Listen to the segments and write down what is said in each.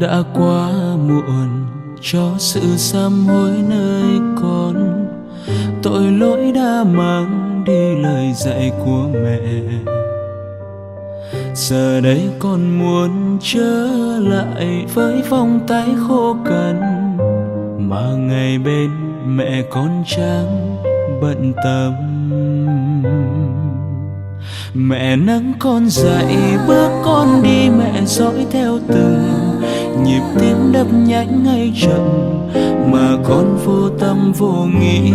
đã quá muộn cho sự sám hối nơi con. Tội lỗi đã mang đi lời dạy của mẹ. Giờ đây con muốn trở lại với vòng tay khô cằn mà ngày bên mẹ con chẳng bận tâm. Mẹ nắng con dậy bước con đi, mẹ dõi theo từng nhịp tim đập nhanh hay chậm mà con vô tâm vô nghĩ.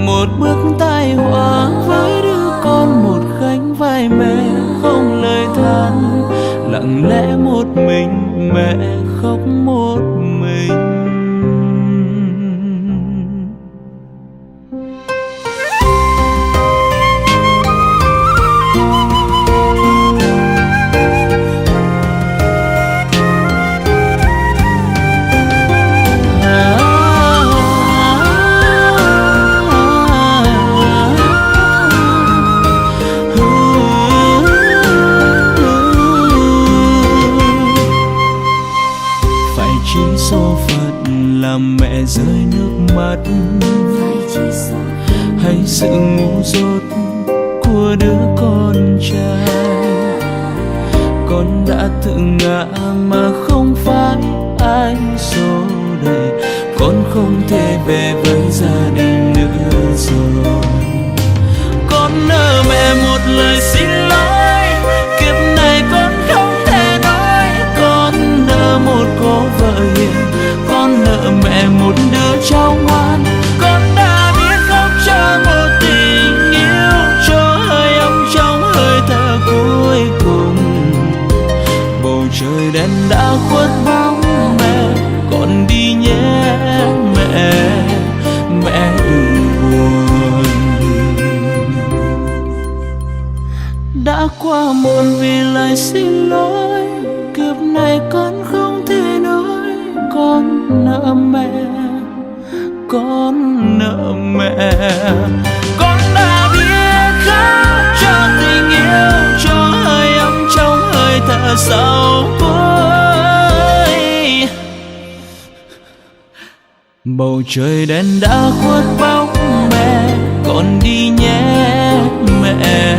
Một bước tai họa với đứa con, một gánh vai mẹ không lời than. Lặng lẽ một mình mẹ khóc một mình. Số phận làm mẹ rơi nước mắt, hay sự ngu dốt của đứa con trai. Con đã tự ngã mà không phải ai số đời. Con không thể về với gia đình nữa rồi. Con nợ mẹ một lời xin lỗi, kiếp này con không thể nói. Con nợ một cô vợ hiền, con nợ mẹ một đứa cháu ngoan. Con đã biết khóc cho một tình yêu, cho hơi ấm trong hơi thở cuối cùng. Bầu trời đen đã khuất bóng mẹ, con đi nhé mẹ, mẹ đừng buồn. Đã quá muộn vì lời xin lỗi, kiếp này con không thể nói. Con nợ mẹ, con nợ mẹ. Con đã biết khóc cho tình yêu, cho hơi ấm trong hơi thở sau cuối. Bầu trời đen đã khuất bóng mẹ, con đi nhé mẹ.